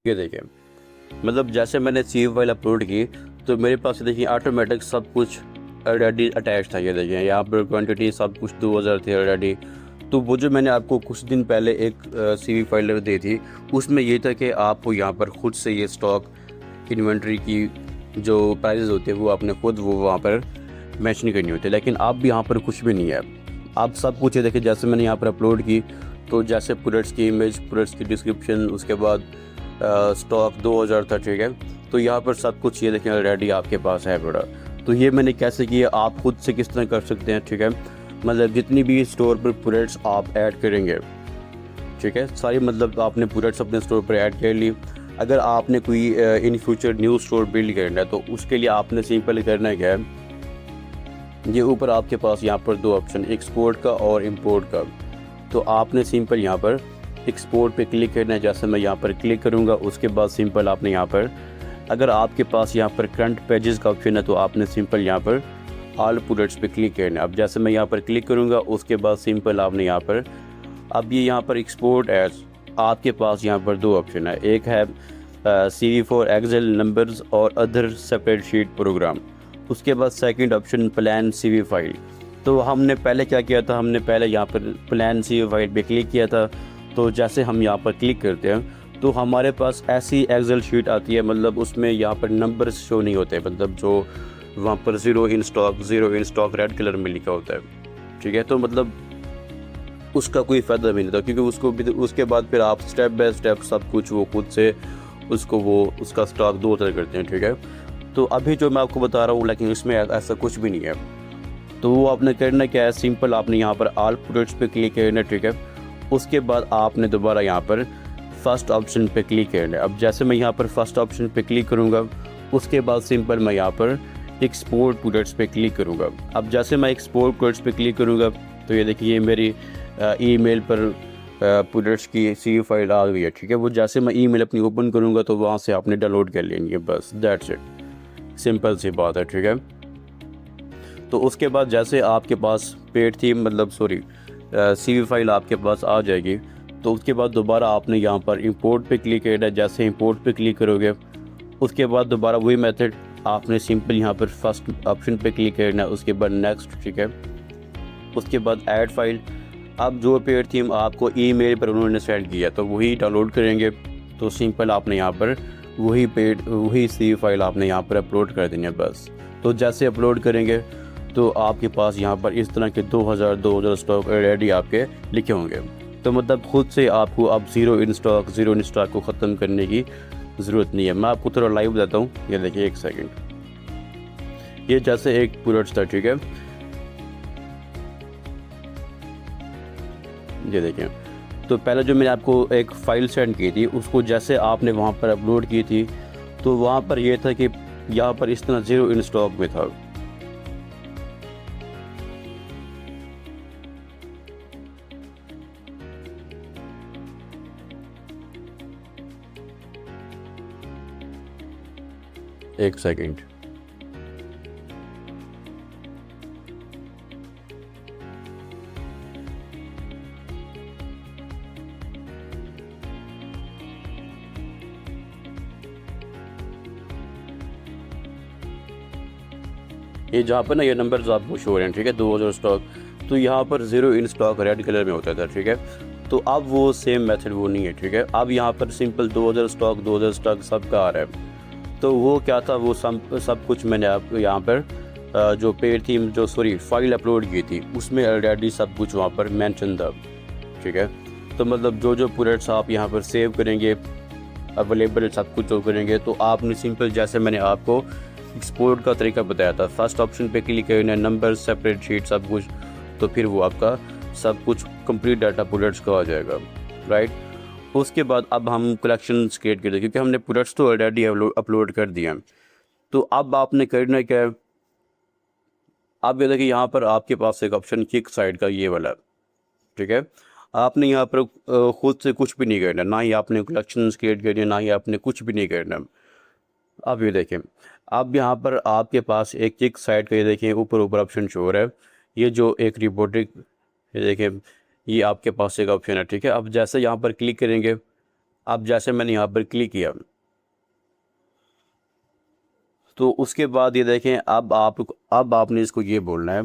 ये देखिए, मतलब जैसे मैंने सी फाइल अपलोड की तो मेरे पास ये देखिए ऑटोमेटिक सब कुछ ऑलरेडी अटैच था। ये देखिए यहाँ पर क्वांटिटी सब कुछ 2000 थी ऑलरेडी। तो वो जो मैंने आपको कुछ दिन पहले एक सी फाइल दी थी, उसमें ये था कि आपको यहाँ पर खुद से ये स्टॉक इन्वेंट्री की जो प्राइजेज़ होते हैं वो आपने खुद वो वहाँ पर मैच नहीं करनी होती। लेकिन अब यहाँ पर कुछ भी नहीं है। आप सब कुछ ये देखिए, जैसे मैंने यहाँ पर अपलोड की तो जैसे प्रोडक्ट्स की इमेज, प्रोडक्ट्स की डिस्क्रिप्शन, उसके बाद स्टॉक 2000 था, ठीक है। तो यहाँ पर सब कुछ ये देखें ऑलरेडी आपके पास है प्रोडक्ट। तो ये मैंने कैसे किया, आप खुद से किस तरह कर सकते हैं, ठीक है। मतलब जितनी भी स्टोर पर प्रोडक्ट्स आप ऐड करेंगे, ठीक है, सारी मतलब आपने प्रोडक्ट्स अपने स्टोर पर ऐड कर ली। अगर आपने कोई in future new store build करना है तो उसके लिए आपने सिंपल करना है क्या है, ये ऊपर आपके पास यहाँ पर दो ऑप्शन, एक्सपोर्ट का और इंपोर्ट का। तो आपने सिंपल यहाँ पर एक्सपोर्ट पे क्लिक करना है। जैसे मैं यहाँ पर क्लिक करूँगा उसके बाद सिंपल आपने यहाँ पर, अगर आपके पास यहाँ पर करंट पेजेस का ऑप्शन है तो आपने सिंपल यहाँ पर ऑल प्रोडक्ट्स पे क्लिक करना है। अब जैसे मैं यहाँ पर क्लिक करूँगा उसके बाद सिंपल आपने यहाँ पर, अब ये यहाँ पर एक्सपोर्ट एज, आपके पास यहाँ पर दो ऑप्शन है, एक है CV फॉर एक्सेल नंबर्स और अदर स्प्रेडशीट प्रोग्राम। उसके बाद second option plan CV file. तो हमने पहले क्या किया था, हमने पहले यहाँ पर प्लान CV फाइल पे क्लिक किया था। तो जैसे हम यहाँ पर क्लिक करते हैं तो हमारे पास ऐसी एक्सेल शीट आती है, मतलब उसमें यहाँ पर नंबर्स शो नहीं होते, मतलब जो वहाँ पर zero in stock red colour में लिखा होता है, ठीक है। तो मतलब उसका कोई फ़ायदा भी नहीं था, क्योंकि उसको भी उसके बाद फिर आप स्टेप बाय स्टेप सब कुछ वो खुद से उसको वो उसका स्टॉक दो तरह करते हैं, ठीक है। तो अभी जो मैं आपको बता रहा हूँ, लेकिन इसमें ऐसा कुछ भी नहीं है। तो वो आपने करना क्या है, सिंपल आपने यहाँ पर ऑल प्रोडक्ट्स पे क्लिक करना है, ठीक है। उसके बाद आपने दोबारा यहाँ पर फर्स्ट ऑप्शन पे क्लिक करना है। अब जैसे मैं यहाँ पर फर्स्ट ऑप्शन पे क्लिक करूँगा उसके बाद सिंपल मैं यहाँ पर एक्सपोर्ट प्रोडक्ट्स पे क्लिक करूँगा। अब जैसे मैं एक्सपोर्ट प्रोडक्ट्स पे क्लिक करूँगा तो ये देखिए मेरी ईमेल पर प्रोडक्ट्स की CV फाइल आ गई है, ठीक है। वो जैसे मैं ईमेल अपनी ओपन करूँगा तो वहाँ से आपने डाउनलोड कर लेनी है, बस दैट्स इट, सिंपल सी बात है, ठीक है। तो उसके बाद जैसे आपके पास पेड थीम, मतलब सॉरी CV फाइल आपके पास आ जाएगी तो उसके बाद दोबारा आपने यहाँ पर इंपोर्ट पे क्लिक करना है। जैसे इंपोर्ट पे क्लिक करोगे उसके बाद दोबारा वही मेथड, आपने सिंपल यहाँ पर फर्स्ट ऑप्शन पे क्लिक करना है, उसके बाद नेक्स्ट, ठीक है। उसके बाद ऐड फाइल। अब जो पेड थीम आपको ईमेल पर उन्होंने सेंड किया तो वही डाउनलोड करेंगे। तो सिंपल आपने यहाँ पर वही CV फाइल आपने यहाँ पर अपलोड कर देनी है, बस। तो जैसे अपलोड करेंगे तो आपके पास यहाँ पर इस तरह के 2000 स्टॉक ऑलरेडी आपके लिखे होंगे। तो मतलब खुद से आपको अब ज़ीरो इन स्टॉक को ख़त्म करने की ज़रूरत नहीं है। मैं आपको थोड़ा लाइव बताता हूँ, ये देखिए एक सेकंड। ये जैसे एक प्रोडक्ट था, ठीक है, ये देखें। तो पहले जो मैंने आपको एक फ़ाइल सेंड की थी उसको जैसे आपने वहाँ पर अपलोड की थी तो वहाँ पर ये था कि यहाँ पर इस तरह ज़ीरो इन स्टॉक में था। एक सेकंड, ये जहाँ पर ना ये नंबर्स आपको शो हो रहे हैं, ठीक है, 2000 स्टॉक। तो यहाँ पर zero in stock red colour में होता था, ठीक है। तो अब वो सेम मेथड वो नहीं है, ठीक है। अब यहाँ पर सिंपल 2000 स्टॉक सबका आ रहा है। तो वो क्या था, वो सब कुछ मैंने आप यहाँ पर जो पेड थीम जो फाइल अपलोड की थी उसमें ऑलरेडी सब कुछ वहाँ पर मेंशन था, ठीक है। तो मतलब जो प्रोडक्ट्स आप यहाँ पर सेव करेंगे अवेलेबल सब कुछ जो करेंगे, तो आपने सिंपल जैसे मैंने आपको एक्सपोर्ट का तरीका बताया था, फर्स्ट ऑप्शन पे क्लिक करना, नंबर सेपरेट शीट सब कुछ, तो फिर वो आपका सब कुछ कंप्लीट डाटा प्रोडक्ट्स का आ जाएगा, राइट। उसके बाद अब हम कलेक्शन क्रिएट कर दें, क्योंकि हमने प्रोडक्ट्स तो ऑलरेडी अपलोड कर दिए हैं। तो अब आपने करना क्या है, आप ये देखिए यहाँ पर आपके पास एक ऑप्शन किक साइड का ये वाला, ठीक है। आपने यहाँ पर खुद से कुछ भी नहीं करना, ना ही आपने कलेक्शन क्रिएट करनी, ना ही आपने कुछ भी नहीं करना। अब ये देखें, अब यहाँ पर आपके पास एक किक साइड का ये देखें ऊपर ऑप्शन शो हो रहा है, ये जो एक रिपोर्टिंग, ये देखें ये आपके पास एक ऑप्शन है, ठीक है। अब जैसे यहाँ पर क्लिक करेंगे अब जैसे मैंने यहाँ पर क्लिक किया तो उसके बाद ये देखें अब आपने इसको ये बोलना है